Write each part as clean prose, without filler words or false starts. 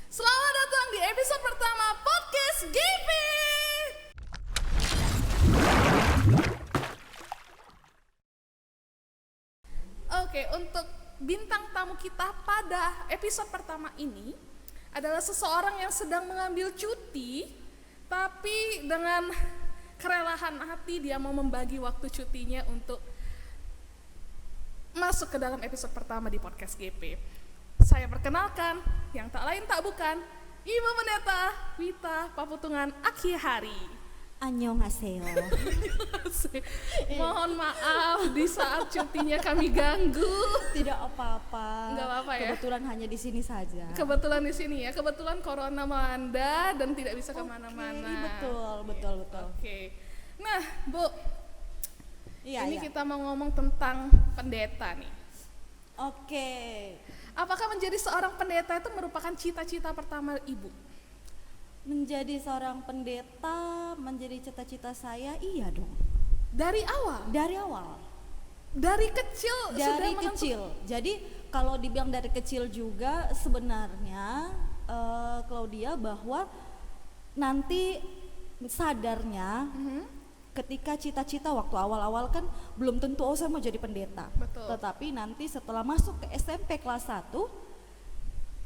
Selamat datang di episode pertama Podcast GP. Oke, untuk bintang tamu kita pada episode pertama ini adalah seseorang yang sedang mengambil cuti, tapi dengan kerelahan hati dia mau membagi waktu cutinya untuk masuk ke dalam episode pertama di Podcast GP. Saya perkenalkan, yang tak lain tak bukan, Ibu Pendeta Wita Paputungan Akihari. Annyeonghaseyo. Mohon maaf di saat cutinya kami ganggu. Tidak apa-apa. Enggak apa-apa ya. Kebetulan hanya di sini saja. Kebetulan di sini ya, kebetulan corona melanda dan tidak bisa kemana-mana. Betul. Oke. Nah, Bu, ini Iya. kita mau ngomong tentang pendeta nih. Oke. Apakah menjadi seorang pendeta itu merupakan cita-cita pertama Ibu? Menjadi seorang pendeta menjadi cita-cita saya, iya dong. Dari awal? Dari awal. Dari kecil sudah Dari menentukan? kecil. Jadi kalau dibilang dari kecil juga sebenarnya Claudia bahwa nanti sadarnya ketika cita-cita waktu awal-awal kan belum tentu saya mau jadi pendeta. Betul. Tetapi nanti setelah masuk ke SMP kelas 1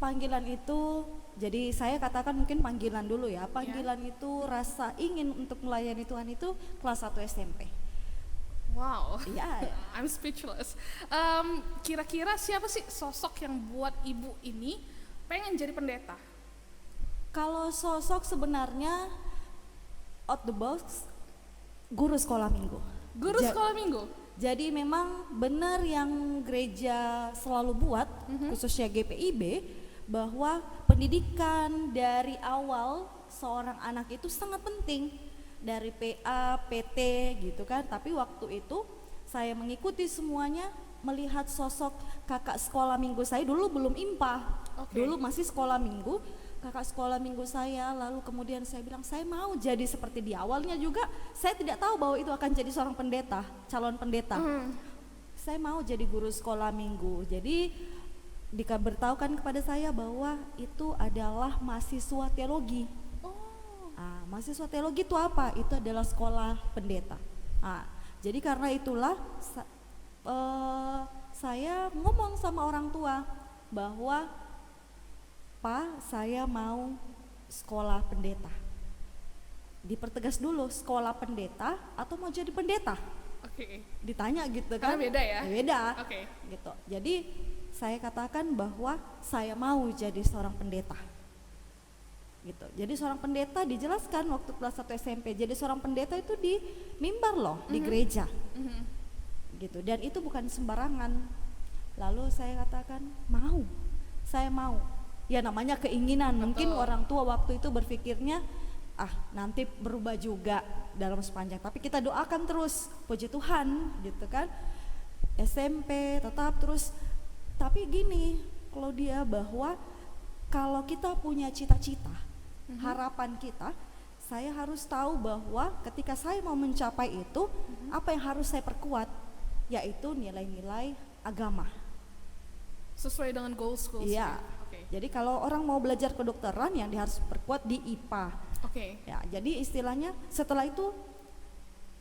panggilan itu, jadi saya katakan mungkin panggilan dulu ya. Panggilan itu rasa ingin untuk melayani Tuhan itu kelas 1 SMP. Wow. Iya. I'm speechless. Kira-kira siapa sih sosok yang buat Ibu ini pengen jadi pendeta? Kalau sosok sebenarnya out the box, guru sekolah minggu. Guru sekolah minggu? Jadi memang benar yang gereja selalu buat, khususnya GPIB, bahwa pendidikan dari awal seorang anak itu sangat penting, dari PA, PT gitu kan. Tapi waktu itu saya mengikuti semuanya, melihat sosok kakak sekolah minggu saya, dulu belum IMPA, dulu masih sekolah minggu, kakak sekolah minggu saya. Lalu kemudian saya bilang saya mau jadi seperti dia. Awalnya juga saya tidak tahu bahwa itu akan jadi seorang pendeta, calon pendeta. Saya mau jadi guru sekolah minggu. Jadi dikabarkan kepada saya bahwa itu adalah mahasiswa teologi. Mahasiswa teologi itu apa? Itu adalah sekolah pendeta. Jadi karena itulah saya ngomong sama orang tua bahwa Pak, saya mau sekolah pendeta. Dipertegas dulu, sekolah pendeta atau mau jadi pendeta? Oke. Ditanya gitu Karena kan? beda ya? Beda. Oke. Gitu. Jadi saya katakan bahwa saya mau jadi seorang pendeta. Gitu. Jadi seorang pendeta dijelaskan waktu kelas 1 SMP. Jadi seorang pendeta itu di mimbar loh, di gereja. Gitu. Dan itu bukan sembarangan. Lalu saya katakan, mau. Saya mau. Ya namanya keinginan. Betul. Mungkin orang tua waktu itu berpikirnya nanti berubah juga dalam sepanjang, tapi kita doakan terus, puji Tuhan gitu kan. SMP tetap terus. Tapi gini Claudia, bahwa kalau kita punya cita-cita, harapan kita, saya harus tahu bahwa ketika saya mau mencapai itu, apa yang harus saya perkuat, yaitu nilai-nilai agama. Sesuai dengan goals. Iya. Oke. Jadi kalau orang mau belajar kedokteran, yang harus perkuat di IPA. Oke. Ya, jadi istilahnya setelah itu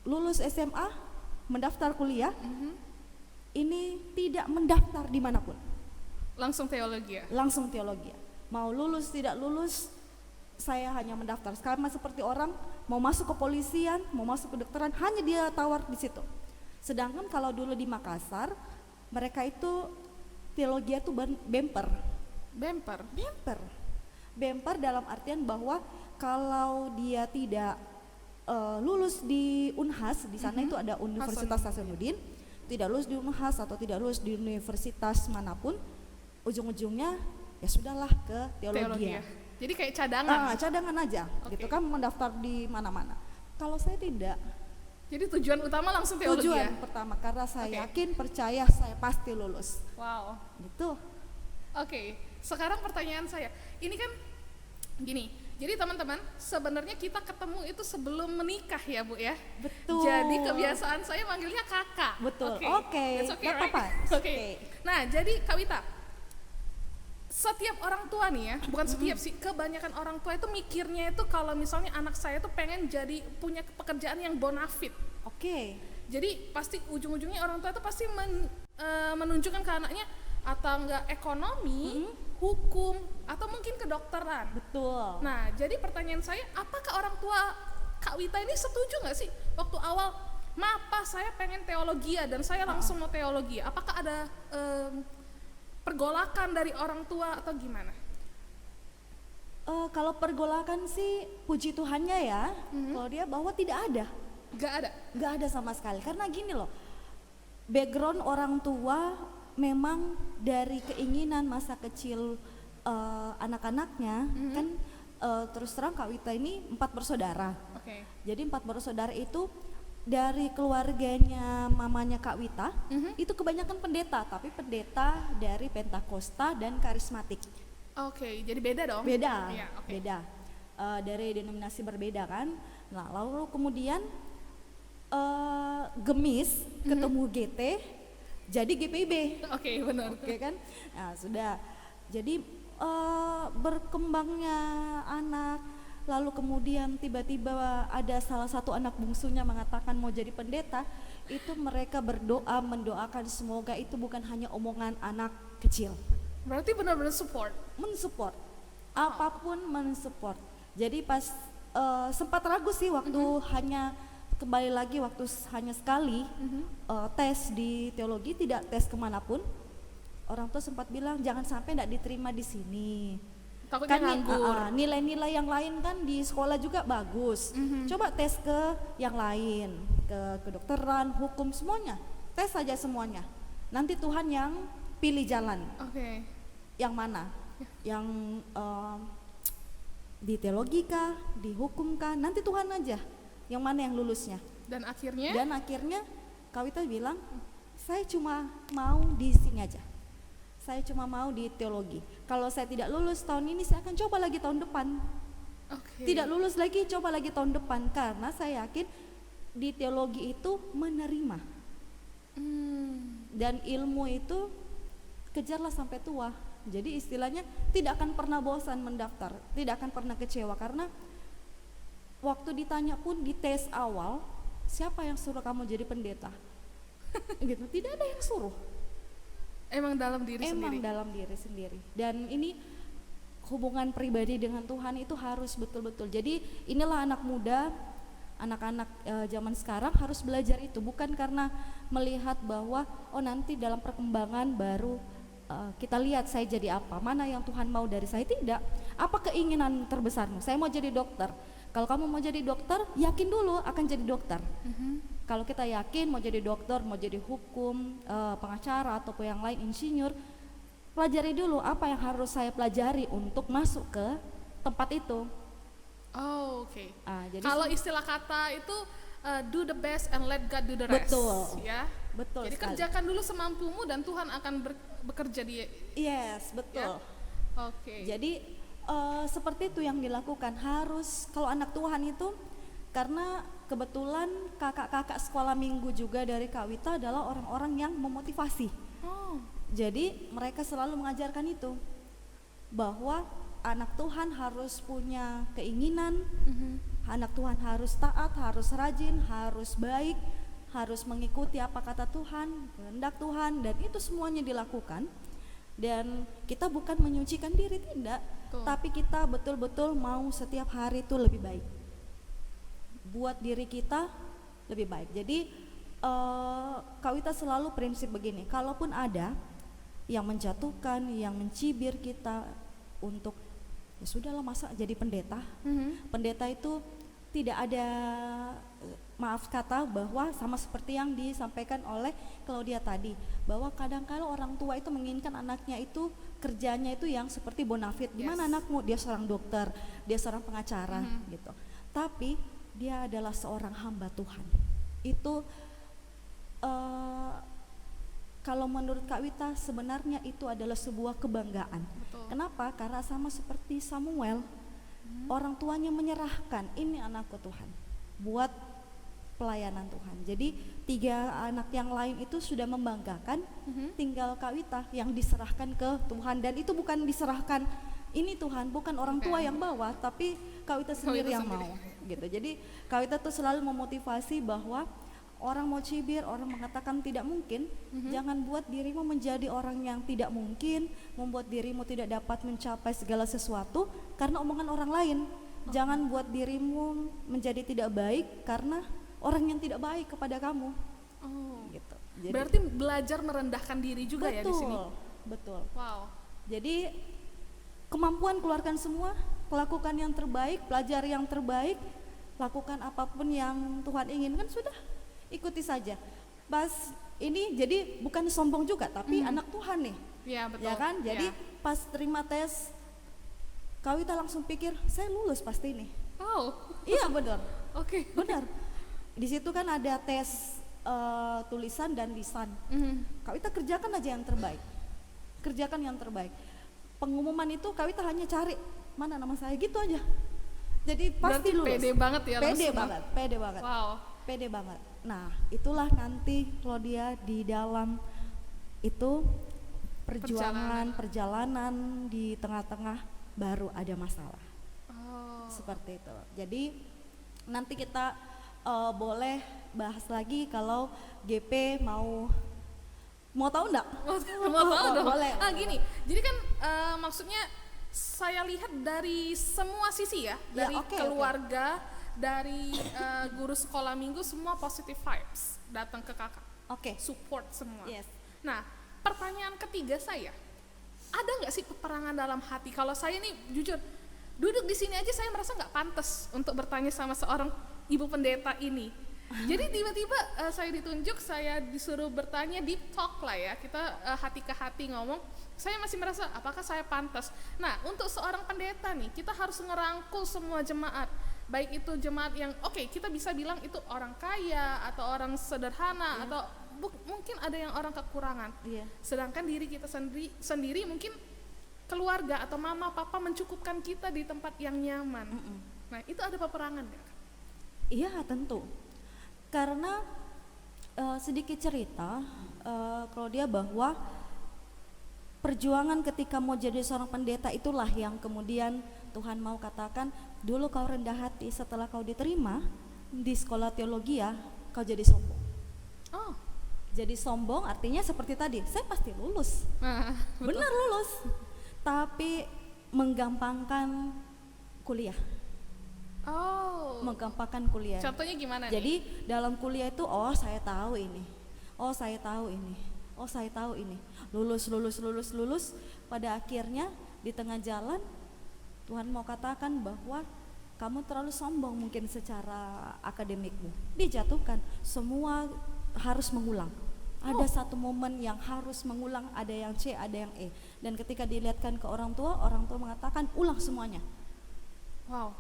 lulus SMA, mendaftar kuliah, ini tidak mendaftar dimanapun. Langsung teologi ya? Langsung teologi. Mau lulus tidak lulus, saya hanya mendaftar. Sama seperti orang mau masuk ke polisian, mau masuk ke kedokteran, hanya dia tawar di situ. Sedangkan kalau dulu di Makassar, mereka itu teologi itu bemper. Bemper dalam artian bahwa kalau dia tidak lulus di Unhas, di sana itu ada Universitas Hasanuddin, tidak lulus di Unhas atau tidak lulus di universitas manapun, ujung-ujungnya ya sudahlah ke teologi. Ya. Jadi kayak cadangan. Cadangan aja, gitu kan, mendaftar di mana-mana. Kalau saya tidak. Jadi tujuan utama langsung teologi Tujuan ya? pertama, karena saya yakin, percaya, saya pasti lulus. Wow. Gitu. Oke, sekarang pertanyaan saya, ini kan gini, jadi teman-teman sebenarnya kita ketemu itu sebelum menikah ya Bu ya? Betul. Jadi kebiasaan saya manggilnya kakak. Betul. Oke. That's okay, Oke. nggak apa-apa. Nah jadi Kak Wita, setiap orang tua nih ya, bukan setiap sih, kebanyakan orang tua itu mikirnya itu kalau misalnya anak saya tuh pengen jadi punya pekerjaan yang bonafit. Oke. Jadi pasti ujung-ujungnya orang tua itu pasti menunjukkan ke anaknya atau enggak ekonomi, hukum, atau mungkin kedokteran. Betul. Nah, jadi pertanyaan saya, apakah orang tua Kak Wita ini setuju nggak sih waktu awal, "Ma, Pa, saya pengen teologi ya," dan saya langsung mau teologi. Apakah ada pergolakan dari orang tua atau gimana? Kalau pergolakan sih puji Tuhannya ya, kalau dia bahwa tidak ada. Gak ada. Nggak ada sama sekali, karena gini loh, background orang tua memang dari keinginan masa kecil anak-anaknya kan, terus terang Kak Wita ini 4 bersaudara. Oke. Jadi 4 bersaudara itu dari keluarganya mamanya Kak Wita itu kebanyakan pendeta, tapi pendeta dari Pentakosta dan karismatik. Oke, jadi beda dong? Beda, Iya, oke. beda. Dari denominasi berbeda kan. Nah, lalu kemudian Gemis ketemu GT jadi GPIB. Oke, benar. Oke kan? Nah, sudah. Jadi berkembangnya anak, lalu kemudian tiba-tiba ada salah satu anak bungsunya mengatakan mau jadi pendeta, itu mereka berdoa mendoakan semoga itu bukan hanya omongan anak kecil. Berarti benar-benar support. Mensupport, apapun mensupport. Jadi pas sempat ragu sih waktu hanya kembali lagi waktu hanya sekali tes di teologi, tidak tes kemanapun. Orang tua sempat bilang jangan sampai tidak diterima di sini. Takutnya Kan nganggur. nilai-nilai yang lain kan di sekolah juga bagus. Coba tes ke yang lain, ke kedokteran, hukum, semuanya. Tes saja semuanya. Nanti Tuhan yang pilih jalan. Oke. Yang mana? Yang di teologi kah, di hukum kah? Nanti Tuhan aja yang mana yang lulusnya. Dan akhirnya? Dan akhirnya Kak Wita bilang, saya cuma mau di sini aja. Saya cuma mau di teologi. Kalau saya tidak lulus tahun ini, saya akan coba lagi tahun depan. Oke. Tidak lulus lagi, coba lagi tahun depan. Karena saya yakin di teologi itu menerima. Dan ilmu itu kejarlah sampai tua. Jadi istilahnya tidak akan pernah bosan mendaftar, tidak akan pernah kecewa. Karena waktu ditanya pun di tes awal, siapa yang suruh kamu jadi pendeta? Gitu, tidak ada yang suruh. Emang dalam diri sendiri. Emang dalam diri sendiri. Dan ini hubungan pribadi dengan Tuhan itu harus betul-betul. Jadi inilah anak muda, anak-anak zaman sekarang harus belajar itu, bukan karena melihat bahwa oh nanti dalam perkembangan baru kita lihat saya jadi apa, mana yang Tuhan mau dari saya. Tidak. Apa keinginan terbesarmu? Saya mau jadi dokter. Kalau kamu mau jadi dokter, yakin dulu akan jadi dokter. Kalau kita yakin mau jadi dokter, mau jadi hukum, pengacara ataupun yang lain, insinyur, pelajari dulu apa yang harus saya pelajari untuk masuk ke tempat itu. Oh, oke. Jadi Kalau istilah kata itu do the best and let God do the rest. Betul. Ya. Betul Jadi sekali. kerjakan dulu semampumu dan Tuhan akan bekerja di. Yes, betul. Oke. Jadi seperti itu yang dilakukan. Harus kalau anak Tuhan itu, karena kebetulan kakak-kakak sekolah minggu juga dari Kak Wita adalah orang-orang yang memotivasi. Oh. Jadi mereka selalu mengajarkan itu, bahwa anak Tuhan harus punya keinginan, anak Tuhan harus taat, harus rajin, harus baik, harus mengikuti apa kata Tuhan, kehendak Tuhan, dan itu semuanya dilakukan. Dan kita bukan menyucikan diri, tidak, tapi kita betul-betul mau setiap hari itu lebih baik, buat diri kita lebih baik. Jadi Kak Wita selalu prinsip begini, kalaupun ada yang menjatuhkan, yang mencibir kita untuk ya sudahlah masa jadi pendeta. Pendeta itu tidak ada maaf kata, bahwa sama seperti yang disampaikan oleh Claudia tadi, bahwa kadang-kala orang tua itu menginginkan anaknya itu kerjanya itu yang seperti bonafit. Gimana anakmu? Dia seorang dokter, dia seorang pengacara gitu. Tapi dia adalah seorang hamba Tuhan. Itu kalau menurut Kak Wita sebenarnya itu adalah sebuah kebanggaan. Betul. Kenapa? Karena sama seperti Samuel, orang tuanya menyerahkan, ini anakku Tuhan, buat pelayanan Tuhan. Jadi 3 anak yang lain itu sudah membanggakan, tinggal Kak Wita yang diserahkan ke Tuhan, dan itu bukan diserahkan ini Tuhan, bukan orang tua yang bawa, tapi Kak Wita sendiri yang mau gitu. Jadi Kak Wita tuh selalu memotivasi bahwa orang mau cibir, orang mengatakan tidak mungkin, jangan buat dirimu menjadi orang yang tidak mungkin, membuat dirimu tidak dapat mencapai segala sesuatu karena omongan orang lain. Jangan buat dirimu menjadi tidak baik karena orang yang tidak baik kepada kamu. Gitu. Jadi, berarti belajar merendahkan diri juga ya di sini. Betul. Wow. Jadi kemampuan keluarkan semua, lakukan yang terbaik, belajar yang terbaik, lakukan apapun yang Tuhan inginkan, sudah ikuti saja. Pas ini jadi bukan sombong juga, tapi anak Tuhan nih. Iya, betul. Ya kan? Jadi pas terima tes, Kak Wita langsung pikir, saya lulus pasti nih. Oh. Iya benar. Oke. Benar. Di situ kan ada tes tulisan dan lisan. Kak Wita kerjakan aja yang terbaik. Kerjakan yang terbaik. Pengumuman itu Kak Wita hanya cari mana nama saya, gitu aja. Jadi pasti berarti lulus. pede banget ya. Pede banget, pede banget. Wow. Pede banget. Nah, itulah nanti kalau dia di dalam itu perjalanan di tengah-tengah baru ada masalah. Seperti itu. Jadi nanti kita boleh bahas lagi kalau GP mau tahu enggak? Mau tahu dong. Boleh. Gini, jadi kan maksudnya saya lihat dari semua sisi ya, dari keluarga, dari guru sekolah minggu, semua positive vibes datang ke kakak. Support semua. Yes. Nah, pertanyaan ketiga saya, ada nggak sih peperangan dalam hati? Kalau saya nih jujur, duduk di sini aja saya merasa nggak pantas untuk bertanya sama seorang ibu pendeta ini. Jadi tiba-tiba saya ditunjuk, saya disuruh bertanya, deep talk lah ya, kita hati ke hati ngomong. Saya masih merasa apakah saya pantas. Nah, untuk seorang pendeta nih, kita harus ngerangkul semua jemaat. Baik itu jemaat yang kita bisa bilang itu orang kaya atau orang sederhana, atau mungkin ada yang orang kekurangan. Sedangkan diri kita sendiri mungkin keluarga atau mama papa mencukupkan kita di tempat yang nyaman. Nah, itu ada peperangan nggak? Iya, tentu. Karena sedikit cerita Claudia, bahwa perjuangan ketika mau jadi seorang pendeta itulah yang kemudian Tuhan mau katakan, dulu kau rendah hati, setelah kau diterima di sekolah teologi kau jadi sombong. Jadi sombong artinya seperti tadi, saya pasti lulus. Benar lulus, tapi menggampangkan kuliah. Menggampangkan kuliah. Contohnya gimana nih? Jadi dalam kuliah itu, saya tahu ini, saya tahu ini, saya tahu ini. Lulus. Pada akhirnya di tengah jalan Tuhan mau katakan bahwa kamu terlalu sombong mungkin secara akademikmu. Dijatuhkan, semua harus mengulang. Ada satu momen yang harus mengulang, ada yang C, ada yang E. Dan ketika dilihatkan ke orang tua mengatakan ulang semuanya. Wow.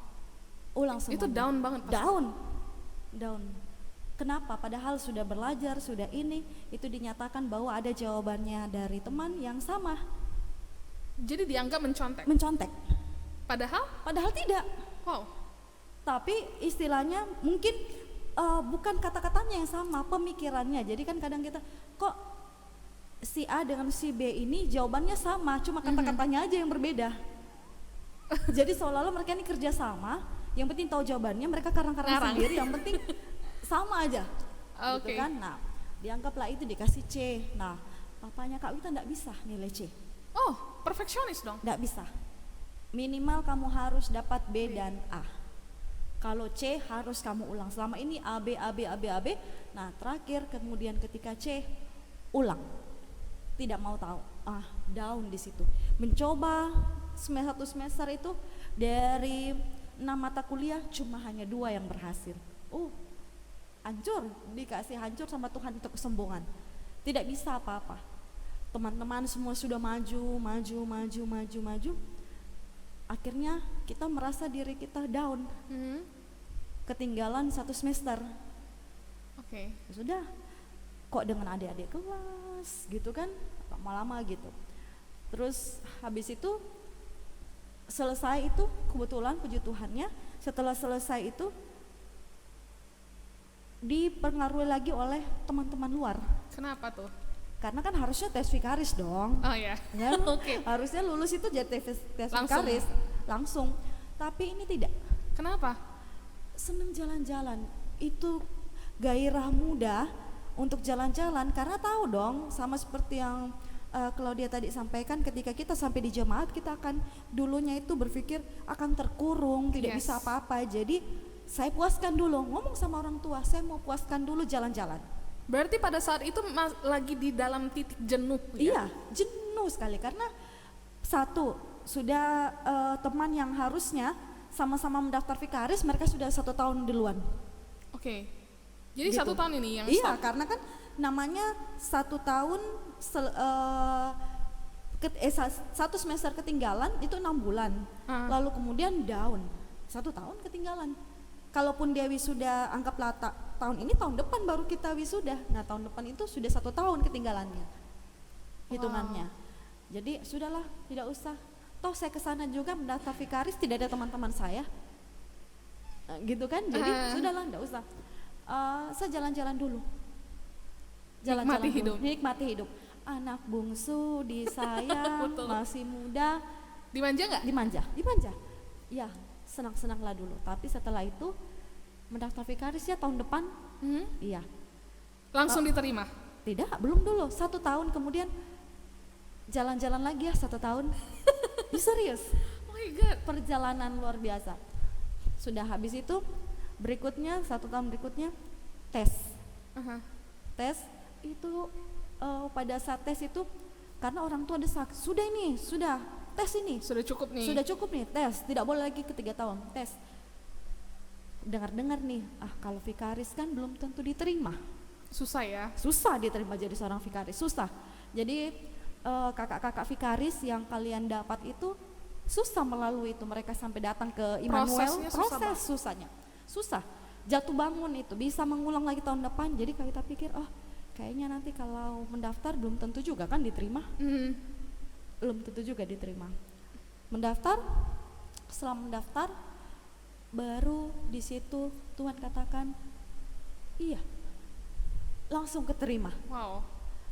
Ulang semuanya. Itu down banget. Down. Kenapa? Padahal sudah belajar, sudah itu dinyatakan bahwa ada jawabannya dari teman yang sama. Jadi dianggap Mencontek. Padahal tidak. Wow. Tapi istilahnya mungkin bukan kata-katanya yang sama, pemikirannya. Jadi kan kadang kita, kok si A dengan si B ini jawabannya sama, cuma kata-katanya aja yang berbeda. Jadi seolah-olah mereka ini kerja sama, yang penting tahu jawabannya, mereka karang-karang sendiri, yang penting sama aja. Gitu kan. Nah, dianggaplah itu dikasih C. Nah, papanya Kak Wita enggak bisa nilai C. Perfeksionis dong. Enggak bisa. Minimal kamu harus dapat B dan A. Kalau C harus kamu ulang. Selama ini A, B. Nah, terakhir kemudian ketika C ulang. Tidak mau tahu. Down di situ. Mencoba satu semester itu dari 6 mata kuliah cuma hanya 2 yang berhasil. Hancur, dikasih hancur sama Tuhan untuk kesombongan. Tidak bisa apa-apa. Teman-teman semua sudah maju. Akhirnya kita merasa diri kita down. Ketinggalan 1 semester. Sudah, kok dengan adik-adik kelas gitu kan, lama-lama gitu. Terus habis itu selesai itu, kebetulan puji Tuhannya setelah selesai itu dipengaruhi lagi oleh teman-teman luar. Kenapa tuh? Karena kan harusnya tes vikaris dong. Oh ya. Kan? Oke. Harusnya lulus itu jadi tes Langsung. vikaris langsung. Tapi ini tidak. Kenapa? Seneng jalan-jalan. Itu gairah muda untuk jalan-jalan karena tahu dong, sama seperti yang Claudia tadi sampaikan, ketika kita sampai di jemaat kita akan dulunya itu berpikir akan terkurung, tidak Yes. bisa apa-apa. Jadi saya puaskan dulu, ngomong sama orang tua, saya mau puaskan dulu jalan-jalan. Berarti pada saat itu lagi di dalam titik jenuh ya? Iya, jenuh sekali karena satu sudah teman yang harusnya sama-sama mendaftar vikaris, mereka sudah 1 tahun duluan. Oke. Jadi Gitu. 1 tahun ini yang Iya, stop. karena kan namanya 1 tahun 1 semester ketinggalan itu 6 bulan, lalu kemudian down 1 tahun ketinggalan. Kalaupun dia wisuda, anggaplah tahun ini, tahun depan baru kita wisuda. Nah tahun depan itu sudah 1 tahun ketinggalannya hitungannya. Jadi sudahlah, tidak usah. Toh saya kesana juga mendaftar vikaris, tidak ada teman-teman saya. Gitu kan, jadi sudahlah, tidak usah. Saya jalan-jalan dulu. Nikmati dulu. hidup. Nikmati hidup. Anak bungsu disayang, Betul. masih muda, Dimanja nggak? dimanja. Ya, senang-senanglah dulu. Tapi setelah itu mendaftar vikaris ya tahun depan. Iya. Langsung diterima. Tidak, belum dulu. 1 tahun kemudian jalan-jalan lagi ya 1 tahun. Serius. Oh my god. Perjalanan luar biasa. Sudah habis itu berikutnya 1 tahun berikutnya tes. Tes itu pada saat tes itu karena orang tua desak, sudah tes ini. Sudah cukup nih. Sudah cukup nih tes, tidak boleh lagi ke 3 tahun tes. Dengar-dengar nih, kalau vikaris kan belum tentu diterima. Susah ya. Susah diterima jadi seorang vikaris, susah. Jadi kakak-kakak vikaris yang kalian dapat itu susah melalui itu, mereka sampai datang ke Immanuel, Prosesnya susah banget. susahnya susah, jatuh bangun itu bisa mengulang lagi tahun depan. Jadi kita pikir kayaknya nanti kalau mendaftar belum tentu juga kan diterima, belum tentu juga diterima. Mendaftar, setelah mendaftar baru di situ Tuhan katakan iya, langsung keterima. Wow.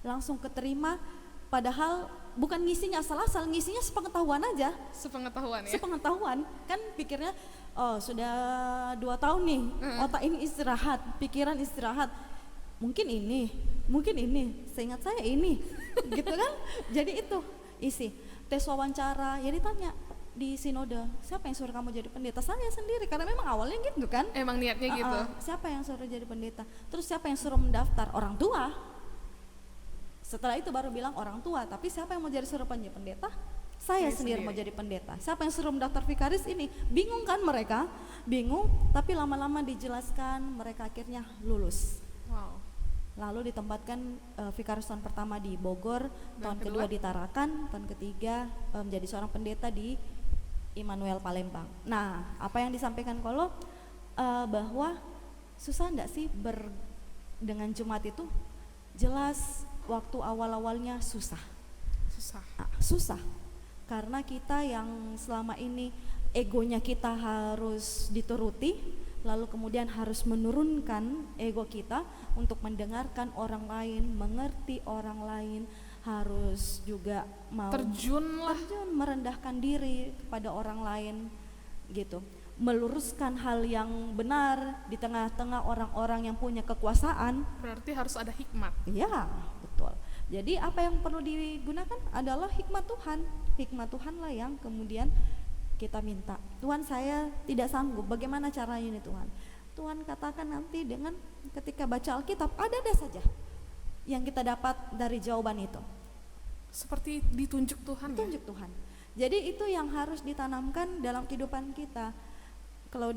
Langsung keterima, padahal bukan ngisinya asal-asal, ngisinya sepengetahuan aja. Sepengetahuan ya. Sepengetahuan, kan pikirnya sudah 2 tahun nih, otak ini istirahat, pikiran istirahat. Mungkin ini, seingat saya ini, gitu kan? Jadi itu isi tes wawancara, ya ditanya di sinode, siapa yang suruh kamu jadi pendeta? Saya sendiri, karena memang awalnya gitu kan. Emang niatnya gitu. Siapa yang suruh jadi pendeta? Terus siapa yang suruh mendaftar? Orang tua. Setelah itu baru bilang orang tua, tapi siapa yang mau jadi suruh pendeta? Saya sendiri mau jadi pendeta. Siapa yang suruh mendaftar vikaris ini? Bingung kan mereka? Bingung, tapi lama-lama dijelaskan, mereka akhirnya lulus. Wow. Lalu ditempatkan vikaris tahun pertama di Bogor, tahun kedua di Tarakan, tahun ketiga menjadi seorang pendeta di Immanuel Palembang. Nah, apa yang disampaikan Kolo bahwa susah enggak sih dengan jemaat itu? Jelas waktu awal-awalnya susah. Susah. Karena kita yang selama ini egonya kita harus dituruti, lalu kemudian harus menurunkan ego kita untuk mendengarkan orang lain, mengerti orang lain, harus juga mau terjun merendahkan diri kepada orang lain gitu, meluruskan hal yang benar di tengah-tengah orang-orang yang punya kekuasaan. Berarti harus ada hikmat. Iya, betul. Jadi apa yang perlu digunakan adalah hikmat Tuhan. Hikmat Tuhanlah yang kemudian kita minta. Tuhan, saya tidak sanggup, bagaimana caranya ini Tuhan? Tuhan katakan nanti dengan ketika baca Alkitab ada saja yang kita dapat dari jawaban itu. Seperti ditunjuk Tuhan. Tunjuk Tuhan. Jadi itu yang harus ditanamkan dalam kehidupan kita. Kalau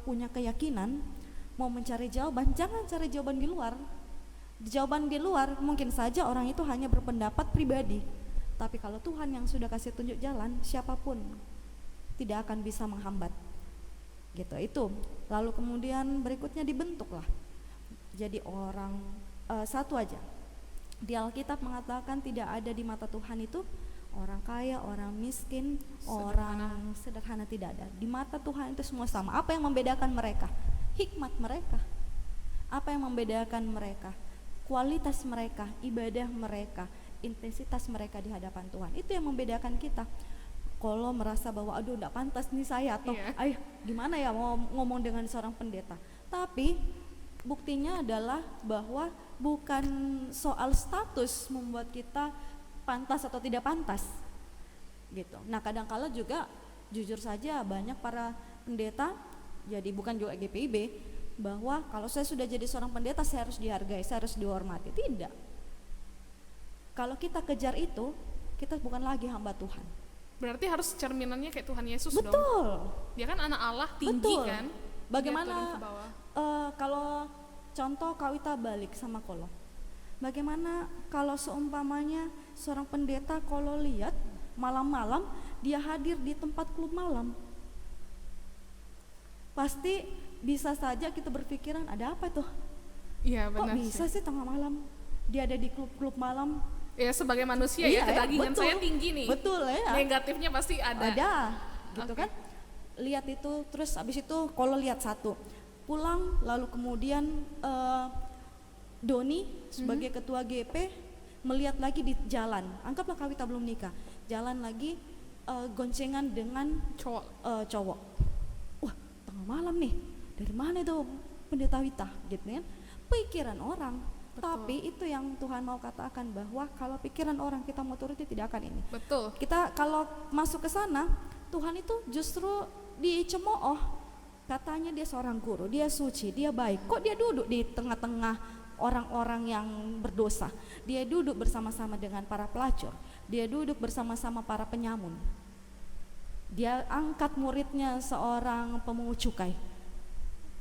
punya keyakinan mau mencari jawaban, jangan cari jawaban di luar. Jawaban di luar mungkin saja orang itu hanya berpendapat pribadi, tapi kalau Tuhan yang sudah kasih tunjuk jalan, siapapun tidak akan bisa menghambat gitu. Itu lalu kemudian berikutnya dibentuklah jadi orang satu aja. Di Alkitab mengatakan tidak ada di mata Tuhan itu orang kaya, orang miskin, orang sederhana, tidak ada. Di mata Tuhan itu semua sama. Apa yang membedakan mereka? Hikmat mereka. Apa yang membedakan mereka? Kualitas mereka, ibadah mereka, intensitas mereka di hadapan Tuhan. Itu yang membedakan kita. Kalau merasa bahwa aduh enggak pantas nih saya, atau Iya. gimana ya mau ngomong dengan seorang pendeta. Tapi buktinya adalah bahwa bukan soal status membuat kita pantas atau tidak pantas gitu. Nah kadang-kala juga jujur saja banyak para pendeta, jadi bukan juga GPIB, bahwa kalau saya sudah jadi seorang pendeta saya harus dihargai, saya harus dihormati. Tidak. Kalau kita kejar itu, kita bukan lagi hamba Tuhan. Berarti harus cerminannya kayak Tuhan Yesus dong. Betul. Dia kan anak Allah, tinggi Betul. kan. Bagaimana Dia turun ke bawah. kalau contoh Kawita balik sama Kolo, bagaimana kalau seumpamanya seorang pendeta kalau lihat malam-malam dia hadir di tempat klub malam, pasti bisa saja kita berpikiran ada apa tuh? Iya Kok benar bisa sih. sih tengah malam dia ada di klub-klub malam? Ya sebagai manusia Iya, ya kedagingan betul. saya tinggi nih. Betul ya. Negatifnya pasti ada. Ada gitu Oke. kan. Lihat itu, terus abis itu kalau lihat satu pulang, lalu kemudian Doni sebagai ketua GP melihat lagi di jalan, anggaplah Kawita belum nikah, jalan lagi goncengan dengan Cowok. cowok. Wah tengah malam nih, dari mana itu pendeta Wita gitu kan. Pikiran orang. Betul. Tapi itu yang Tuhan mau katakan, bahwa kalau pikiran orang kita mau turuti tidak akan ini. Betul. Kita kalau masuk ke sana, Tuhan itu justru dicemooh. Katanya dia seorang guru, dia suci, dia baik. Kok dia duduk di tengah-tengah orang-orang yang berdosa? Dia duduk bersama-sama dengan para pelacur. Dia duduk bersama-sama para penyamun. Dia angkat muridnya seorang pemungut cukai.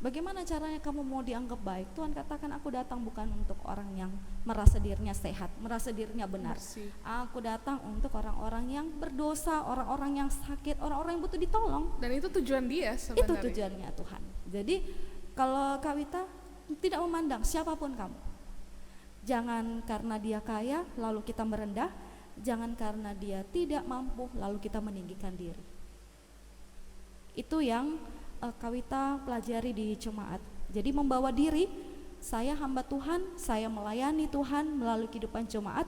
Bagaimana caranya kamu mau dianggap baik? Tuhan katakan, aku datang bukan untuk orang yang merasa dirinya sehat, merasa dirinya benar. Bersih. Aku datang untuk orang-orang yang berdosa, orang-orang yang sakit, orang-orang yang butuh ditolong. Dan itu tujuan dia sebenarnya. Itu tujuannya Tuhan. Jadi kalau Kawita tidak memandang siapapun kamu. Jangan karena dia kaya lalu kita merendah, jangan karena dia tidak mampu lalu kita meninggikan diri. Itu yang Kawita pelajari di jemaat. Jadi membawa diri, saya hamba Tuhan, saya melayani Tuhan melalui kehidupan jemaat,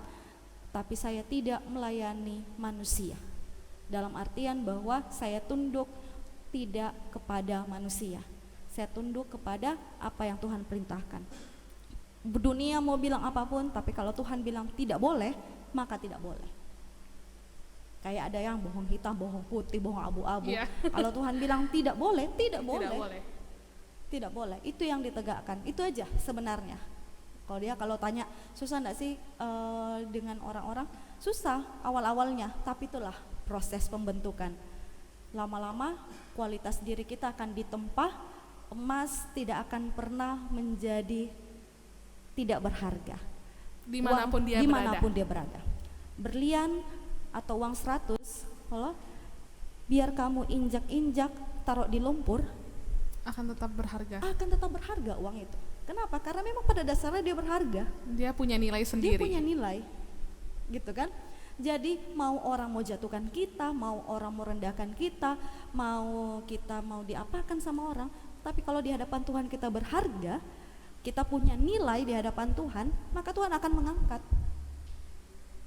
tapi saya tidak melayani manusia. Dalam artian bahwa saya tunduk tidak kepada manusia, saya tunduk kepada apa yang Tuhan perintahkan. Dunia mau bilang apapun, tapi kalau Tuhan bilang tidak boleh, maka tidak boleh. Kayak ada yang bohong hitam, bohong putih, bohong abu-abu. Iya. Kalau Tuhan bilang tidak boleh, tidak boleh. Tidak boleh. Tidak boleh. Itu yang ditegakkan. Itu aja sebenarnya. Kalau tanya susah enggak sih dengan orang-orang? Susah awal-awalnya, tapi itulah proses pembentukan. Lama-lama kualitas diri kita akan ditempa. Emas tidak akan pernah menjadi tidak berharga. Dimanapun dia dimanapun berada. dia berada. Berlian atau uang 100, kalau biar kamu injak-injak taruh di lumpur, Akan tetap berharga. akan tetap berharga uang itu. Kenapa? Karena memang pada dasarnya dia berharga. Dia punya nilai Dia sendiri. punya nilai, gitu kan? Jadi mau orang mau jatuhkan kita, mau orang mau rendahkan kita, mau kita mau diapakan sama orang, tapi kalau di hadapan Tuhan kita berharga, kita punya nilai di hadapan Tuhan, maka Tuhan akan mengangkat.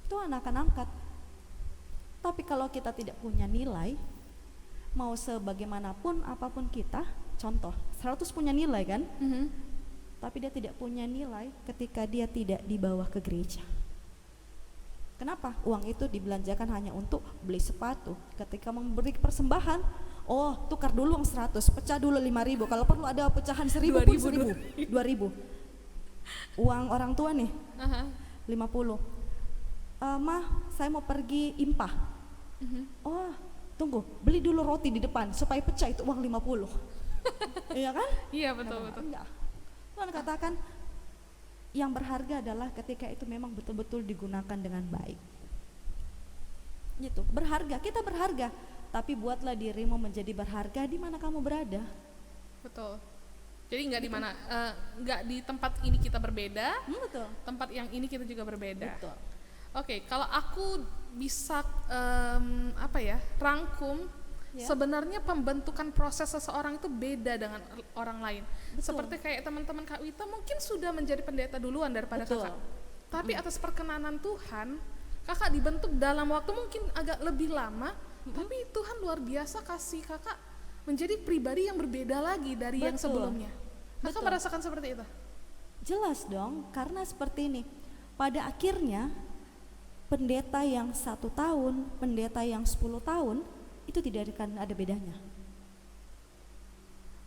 Tuhan akan angkat. Tapi kalau kita tidak punya nilai, mau sebagaimanapun apapun kita, contoh 100 punya nilai kan, Mhm. tapi dia tidak punya nilai ketika dia tidak dibawa ke gereja. Kenapa? Uang itu dibelanjakan hanya untuk beli sepatu. Ketika memberi persembahan, oh tukar dulu uang 100, pecah dulu 5.000, kalau perlu ada pecahan 1.000 pun 2.000 1.000, 2.000. Uang orang tua nih Aha. 50. Mah saya mau pergi impah. Mhm. Oh tunggu, beli dulu roti di depan supaya pecah itu uang 50. Iya kan? Iya betul. Enggak. Tuhan katakan yang berharga adalah ketika itu memang betul-betul digunakan dengan baik. Gitu, berharga, kita berharga, tapi buatlah dirimu menjadi berharga di mana kamu berada. Betul. Jadi nggak di mana, nggak di tempat ini kita berbeda, Betul. tempat yang ini kita juga berbeda. Betul. Oke, kalau aku bisa rangkum Ya. sebenarnya pembentukan proses seseorang itu beda dengan orang lain. Betul. Seperti kayak teman-teman Kak Wita mungkin sudah menjadi pendeta duluan daripada Betul. kakak. Tapi atas perkenanan Tuhan, kakak dibentuk dalam waktu mungkin agak lebih lama, tapi Tuhan luar biasa kasih kakak menjadi pribadi yang berbeda lagi dari yang Betul. sebelumnya. Kakak Betul. merasakan seperti itu? Jelas dong, karena seperti ini. Pada akhirnya pendeta yang 1 tahun, pendeta yang 10 tahun itu tidak akan ada bedanya.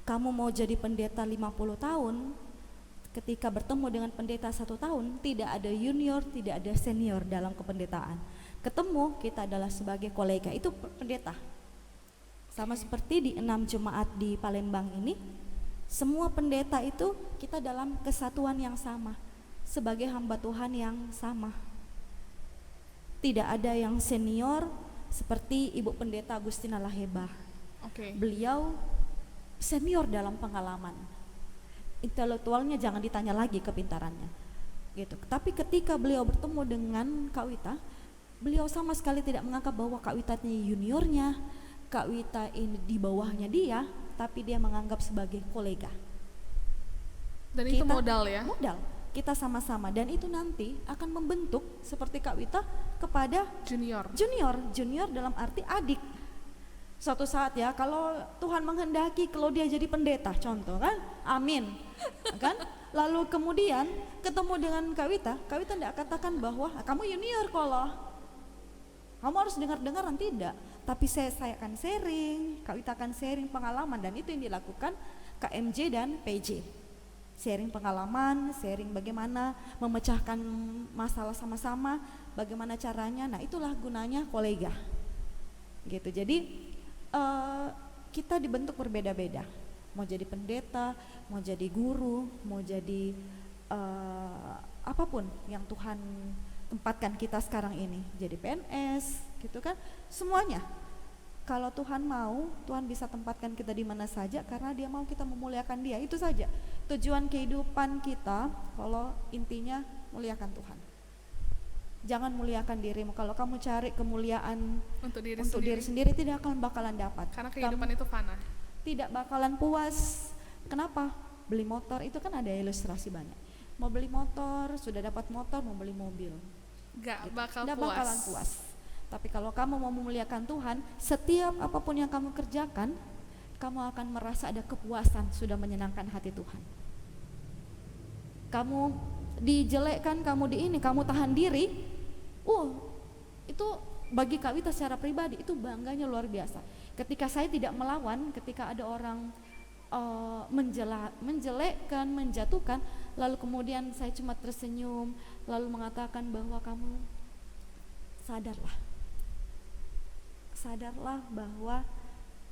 Kamu mau jadi pendeta 50 tahun, ketika bertemu dengan pendeta 1 tahun, tidak ada junior, tidak ada senior dalam kependetaan. Ketemu, kita adalah sebagai kolega, itu pendeta. Sama seperti di 6 jemaat di Palembang ini, semua pendeta itu kita dalam kesatuan yang sama, sebagai hamba Tuhan yang sama. Tidak ada yang senior seperti Ibu Pendeta Agustina Lahebah. Oke. Beliau senior dalam pengalaman. Intelektualnya jangan ditanya lagi kepintarannya. Gitu. Tapi ketika beliau bertemu dengan Kak Wita, beliau sama sekali tidak menganggap bahwa Kak Wita ini juniornya, Kak Wita ini di bawahnya dia, tapi dia menganggap sebagai kolega. Dan itu modal ya? Modal. Kita sama-sama, dan itu nanti akan membentuk seperti Kak Wita kepada Junior. junior dalam arti adik. Suatu saat ya, kalau Tuhan menghendaki kalau dia jadi pendeta, contoh kan, amin, kan? Lalu kemudian ketemu dengan Kak Wita tidak katakan bahwa kamu junior kalau kamu harus dengar-dengaran, tidak. Tapi saya akan sharing, Kak Wita akan sharing pengalaman, dan itu yang dilakukan KMJ dan PJ. Sharing pengalaman, sharing bagaimana memecahkan masalah sama-sama, bagaimana caranya. Nah, itulah gunanya kolega. Gitu. Jadi kita dibentuk berbeda-beda. Mau jadi pendeta, mau jadi guru, mau jadi apapun yang Tuhan tempatkan kita sekarang ini. Jadi PNS, gitu kan? Semuanya. Kalau Tuhan mau, Tuhan bisa tempatkan kita di mana saja karena Dia mau kita memuliakan Dia. Itu saja tujuan kehidupan kita. Kalau intinya muliakan Tuhan. Jangan muliakan dirimu. Kalau kamu cari kemuliaan Untuk diri diri sendiri, tidak akan bakalan dapat. Karena kehidupan itu fana. Tidak bakalan puas. Kenapa? Beli motor itu kan ada ilustrasi banyak. Mau beli motor, sudah dapat motor, mau beli mobil. Gak Gitu. bakal Nggak puas. bakalan puas. Tapi kalau kamu mau memuliakan Tuhan, setiap apapun yang kamu kerjakan, kamu akan merasa ada kepuasan, sudah menyenangkan hati Tuhan. Kamu dijelekkan, kamu tahan diri, itu bagi Kak Wita secara pribadi itu bangganya luar biasa. Ketika saya tidak melawan, ketika ada orang menjelekkan, menjatuhkan, lalu kemudian saya cuma tersenyum, lalu mengatakan bahwa kamu sadarlah bahwa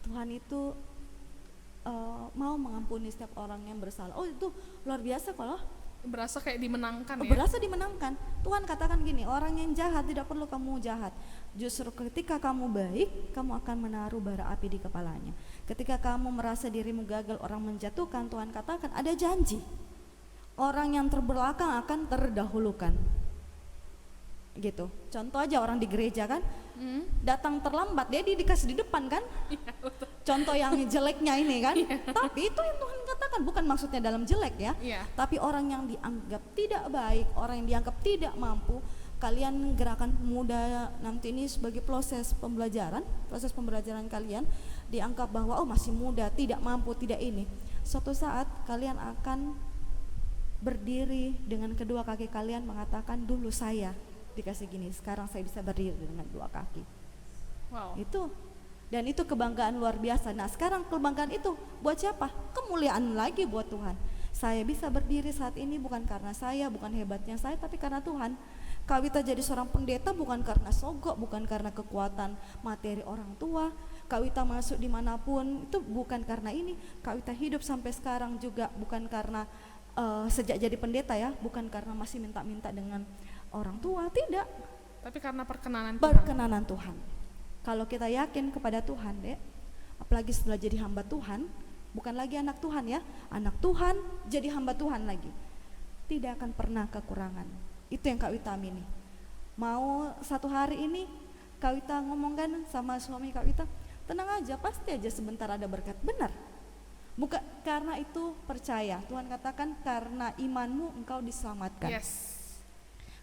Tuhan itu mau mengampuni setiap orang yang bersalah. Itu luar biasa kalau Berasa kayak dimenangkan ya. berasa dimenangkan. Tuhan katakan gini, orang yang jahat tidak perlu kamu jahat. Justru ketika kamu baik, kamu akan menaruh bara api di kepalanya. Ketika kamu merasa dirimu gagal, orang menjatuhkan, Tuhan katakan ada janji. Orang yang terbelakang akan terdahulukan. Gitu. Contoh aja orang di gereja kan, datang terlambat, dia dikasih di depan kan. Contoh yang jeleknya ini kan. Tapi itu yang Tuhan katakan, bukan maksudnya dalam jelek ya. Tapi orang yang dianggap tidak baik, orang yang dianggap tidak mampu, kalian gerakan pemuda nanti ini sebagai proses pembelajaran kalian dianggap bahwa masih muda, tidak mampu, tidak ini. Suatu saat kalian akan berdiri dengan kedua kaki kalian mengatakan, dulu saya dikasih gini, sekarang saya bisa berdiri dengan 2 kaki. Wow. Dan itu kebanggaan luar biasa. Nah, sekarang kebanggaan itu buat siapa? Kemuliaan lagi buat Tuhan. Saya bisa berdiri saat ini bukan karena saya, bukan hebatnya saya, tapi karena Tuhan. Kak Wita jadi seorang pendeta bukan karena sogok, bukan karena kekuatan materi orang tua. Kak Wita masuk dimanapun itu bukan karena ini. Kak Wita hidup sampai sekarang juga bukan karena sejak jadi pendeta ya, bukan karena masih minta-minta dengan orang tua, tidak. Tapi karena perkenanan Tuhan. Kalau kita yakin kepada Tuhan, apalagi setelah jadi hamba Tuhan, bukan lagi anak Tuhan ya, anak Tuhan jadi hamba Tuhan lagi, tidak akan pernah kekurangan. Itu yang Kak Wita amini. Mau satu hari ini Kak Wita ngomongkan sama suami Kak Wita, tenang aja, pasti aja sebentar ada berkat. Benar. Bukan karena itu percaya. Tuhan katakan karena imanmu engkau diselamatkan. Yes.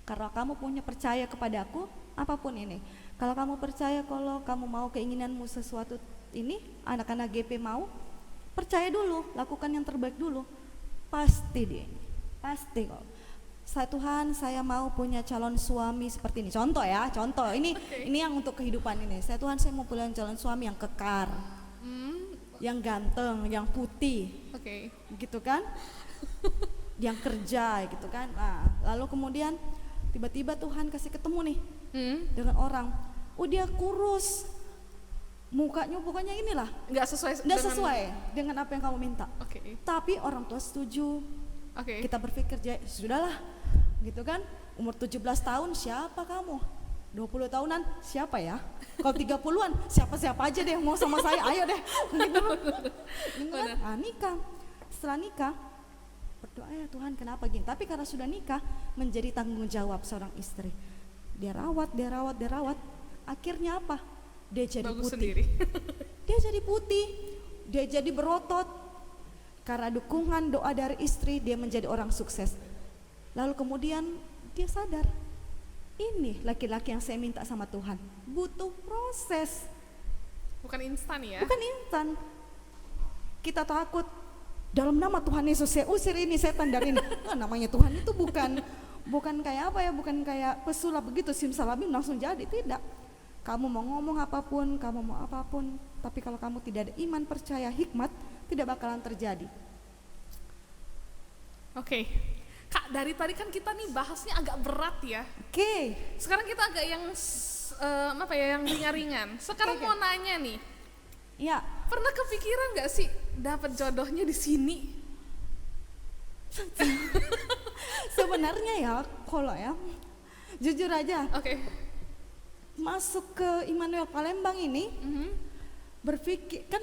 Karena kamu punya percaya kepadaku, apapun ini. Kalau kamu percaya, kalau kamu mau keinginanmu sesuatu ini, anak-anak GP mau, percaya dulu, lakukan yang terbaik dulu. Pasti deh, pasti kok. Tuhan, saya mau punya calon suami seperti ini. Contoh ya, contoh. Ini yang untuk kehidupan ini. Tuhan, saya mau punya calon suami yang kekar, yang ganteng, yang putih, gitu kan? Yang kerja, gitu kan? Nah, lalu kemudian tiba-tiba Tuhan kasih ketemu nih dengan orang. Oh, dia kurus, mukanya pokoknya inilah. Nggak sesuai dengan apa yang kamu minta. Tapi orang tua setuju. Kita berpikir, sudahlah, gitu kan? Umur 17 tahun siapa kamu? 20 tahunan siapa ya? Kalau 30-an siapa-siapa aja deh mau sama saya, ayo deh. Gitu. Nah, nikah. Setelah nikah berdoa, ya Tuhan kenapa gini? Tapi karena sudah nikah menjadi tanggung jawab seorang istri. Dia rawat. Akhirnya apa? Dia jadi bagus putih. Sendiri. Dia jadi putih. Dia jadi berotot. Karena dukungan doa dari istri, dia menjadi orang sukses. Lalu kemudian dia sadar, ini laki-laki yang saya minta sama Tuhan. Butuh proses. Bukan instan ya? Bukan instan. Kita takut, dalam nama Tuhan Yesus saya usir ini setan dari ini. Nah, namanya Tuhan itu bukan kayak apa ya, bukan kayak pesulap begitu simsalabim langsung jadi, tidak. Kamu mau ngomong apapun, kamu mau apapun, tapi kalau kamu tidak ada iman, percaya, hikmat, tidak bakalan terjadi. Kak, dari tadi kan kita nih bahasnya agak berat ya. Sekarang kita agak yang yang ringan-ringan. Sekarang mau nanya nih. Ya. Pernah kepikiran nggak sih dapat jodohnya di sini? Sebenarnya ya, kalau ya, jujur aja. Masuk ke Immanuel Palembang ini, berpikir kan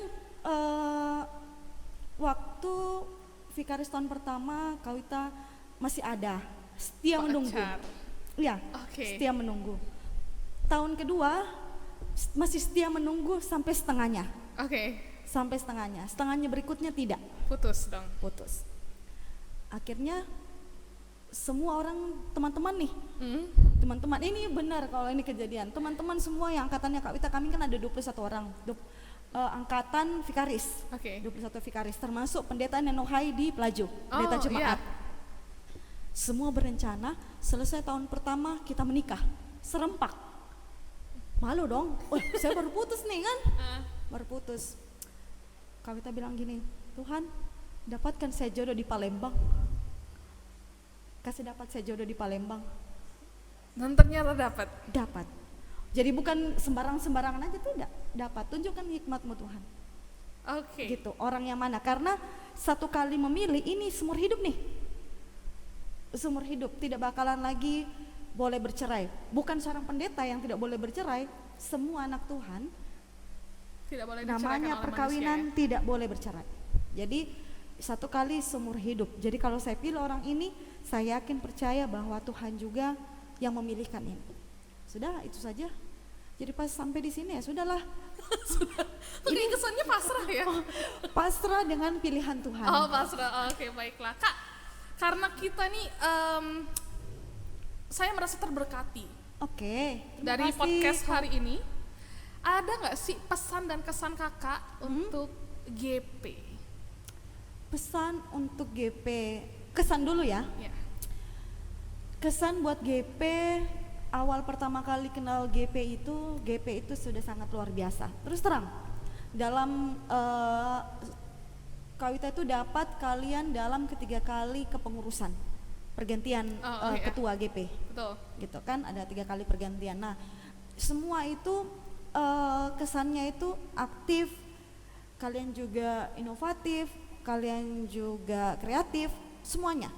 waktu Vikaris tahun pertama Kawita masih ada, setia menunggu. Ya, setia menunggu. Tahun kedua masih setia menunggu sampai setengahnya. Sampai setengahnya. Setengahnya berikutnya tidak. Putus dong. Putus. Akhirnya semua orang teman-teman nih, teman-teman ini benar kalau ini kejadian. Teman-teman semua yang angkatannya Kak Wita, kami kan ada 21 orang. Angkatan Vikaris, 21 Vikaris, termasuk pendeta Nenohai di Pelaju, pendeta jemaat. Semua berencana selesai tahun pertama kita menikah, serempak. Malu dong, saya baru putus nih kan, baru putus. Kawita bilang gini, Tuhan dapatkan saya jodoh di Palembang, kasih dapat saya jodoh di Palembang. Dan ternyata dapat. Jadi bukan sembarangan aja, tidak, dapat. Tunjukkan hikmat-Mu Tuhan. Gitu, orang yang mana? Karena satu kali memilih ini seumur hidup nih. Seumur hidup, tidak bakalan lagi boleh bercerai. Bukan seorang pendeta yang tidak boleh bercerai, semua anak Tuhan tidak boleh namanya perkawinan tidak boleh bercerai. Jadi satu kali seumur hidup. Jadi kalau saya pilih orang ini, saya yakin percaya bahwa Tuhan juga yang memilihkan ini. Sudah, itu saja. Jadi pas sampai di sini ya sudahlah. Ini kesannya pasrah ya? Pasrah dengan pilihan Tuhan. Pasrah. Baiklah. Kak, karena kita nih saya merasa terberkati. Dari podcast hari ini, ada nggak sih pesan dan kesan kakak untuk GP? Pesan untuk GP, kesan dulu ya. Kesan buat GP, awal pertama kali kenal GP itu sudah sangat luar biasa. Terus terang, dalam Kawita itu dapat kalian dalam ketiga kali kepengurusan pergantian ketua GP. Betul. Gitu kan, ada 3 kali pergantian. Nah, semua itu kesannya itu aktif, kalian juga inovatif, kalian juga kreatif, semuanya.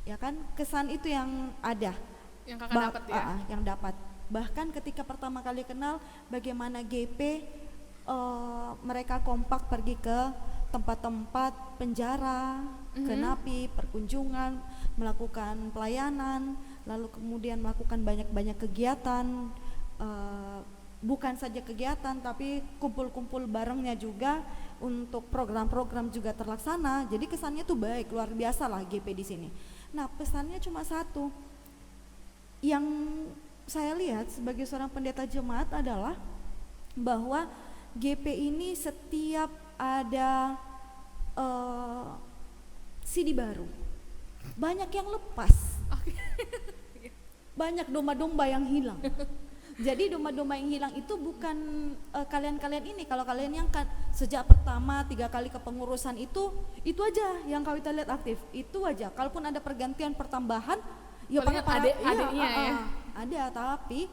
Ya kan, kesan itu yang ada. Yang kakak dapat ya? Yang dapat. Bahkan ketika pertama kali kenal bagaimana GP mereka kompak pergi ke tempat-tempat penjara, ke napi, perkunjungan, melakukan pelayanan, lalu kemudian melakukan banyak-banyak kegiatan bukan saja kegiatan tapi kumpul-kumpul barengnya juga, untuk program-program juga terlaksana. Jadi kesannya tuh baik, luar biasa lah GP di sini. Nah, pesannya cuma satu. Yang saya lihat sebagai seorang pendeta jemaat adalah bahwa GP ini setiap ada CD baru, banyak yang lepas. Banyak domba-domba yang hilang. Jadi domba-domba yang hilang itu bukan kalian-kalian ini. Kalau kalian yang sejak pertama 3 kali kepengurusan itu aja yang Kawita lihat aktif, itu aja. Kalaupun ada pergantian pertambahan, ya para adiknya ya. Ada, tapi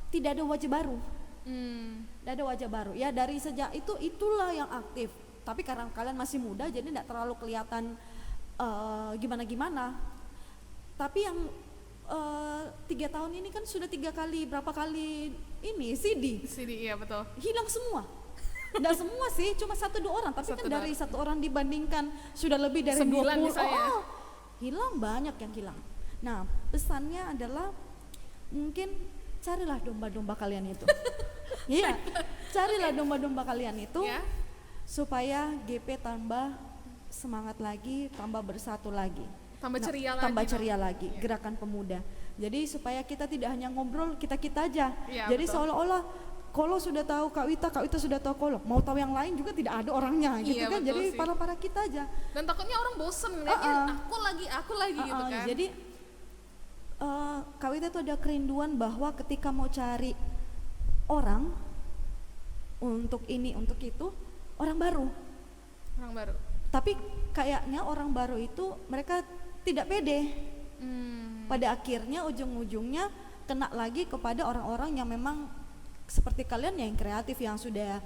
tidak ada wajah baru. Tidak ada wajah baru. Ya dari sejak itulah yang aktif. Tapi karena kalian masih muda, jadi tidak terlalu kelihatan gimana-gimana. Tapi yang 3 tahun ini kan sudah 3 kali, berapa kali ini CD, iya betul. Hilang semua. Tidak semua sih, cuma 1-2 orang. Tapi kan dari 1 orang dibandingkan sudah lebih dari 20. Hilang, banyak yang hilang. Nah, pesannya adalah mungkin carilah domba-domba kalian itu. Iya, carilah domba-domba kalian itu supaya GP tambah semangat lagi, tambah bersatu lagi. Tambah ceria lagi, gerakan pemuda. Jadi supaya kita tidak hanya ngobrol kita aja. Jadi betul. Seolah-olah Kolo sudah tahu Kak Wita sudah tahu Kolo. Mau tahu yang lain juga tidak ada orangnya gitu kan. Jadi para kita aja. Dan takutnya orang bosen ngeliatnya aku lagi gitu kan. Jadi Kak Wita tuh ada kerinduan bahwa ketika mau cari orang untuk ini untuk itu, orang baru. Tapi kayaknya orang baru itu mereka tidak pede. Pada akhirnya ujung-ujungnya kena lagi kepada orang-orang yang memang seperti kalian yang kreatif, yang sudah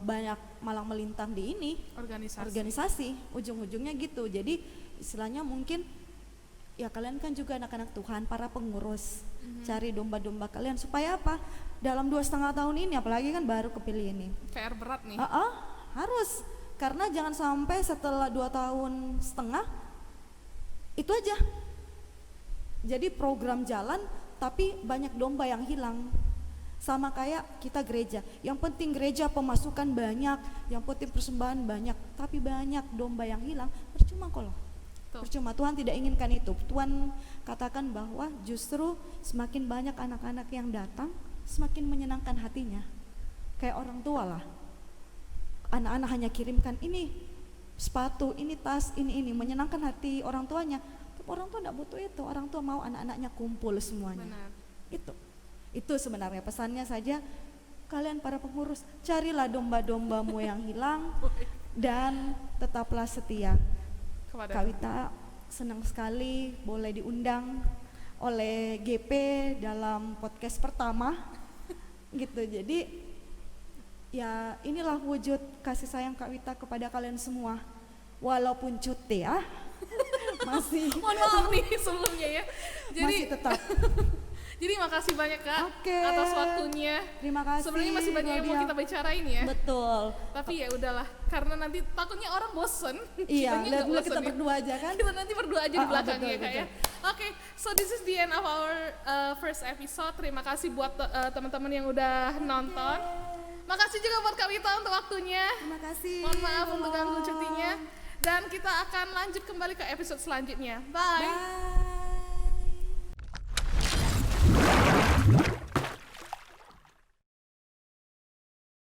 banyak malang melintang di ini organisasi. Ujung-ujungnya gitu. Jadi istilahnya mungkin ya kalian kan juga anak-anak Tuhan, para pengurus, cari domba-domba kalian supaya apa? Dalam 2,5 tahun ini, apalagi kan baru kepilih ini. PR berat nih. Harus. Karena jangan sampai setelah 2,5 tahun itu aja. Jadi program jalan tapi banyak domba yang hilang. Sama kayak kita gereja. Yang penting gereja pemasukan banyak, yang penting persembahan banyak, tapi banyak domba yang hilang, percuma kalau. Percuma, Tuhan tidak inginkan itu. Tuhan katakan bahwa justru semakin banyak anak-anak yang datang, semakin menyenangkan hatinya. Kayak orang tua lah. Anak-anak hanya kirimkan ini sepatu, ini tas, ini menyenangkan hati orang tuanya. Tapi orang tua tidak butuh itu. Orang tua mau anak-anaknya kumpul semuanya. Benar. Itu sebenarnya pesannya saja. Kalian para pengurus, carilah domba-dombamu yang hilang dan tetaplah setia. Kak Wita senang sekali boleh diundang oleh GP dalam podcast pertama gitu. Jadi ya inilah wujud kasih sayang Kak Wita kepada kalian semua. Walaupun cuti ya masih mohon maaf nih sebelumnya ya. Jadi masih tetap. Jadi makasih banyak Kak atas waktunya. Terima kasih. Sebenarnya masih banyak yang mau kita bicarain ya. Betul. Tapi ya udahlah, karena nanti takutnya orang bosen. Iya, kita berdua aja kan. Kita nanti berdua aja di belakangnya Kak ya. Oke, so this is the end of our first episode. Terima kasih buat teman-teman yang udah nonton. Makasih juga buat Kak Wita untuk waktunya. Terima kasih. Mohon maaf untuk ganggu cutinya. Dan kita akan lanjut kembali ke episode selanjutnya. Bye.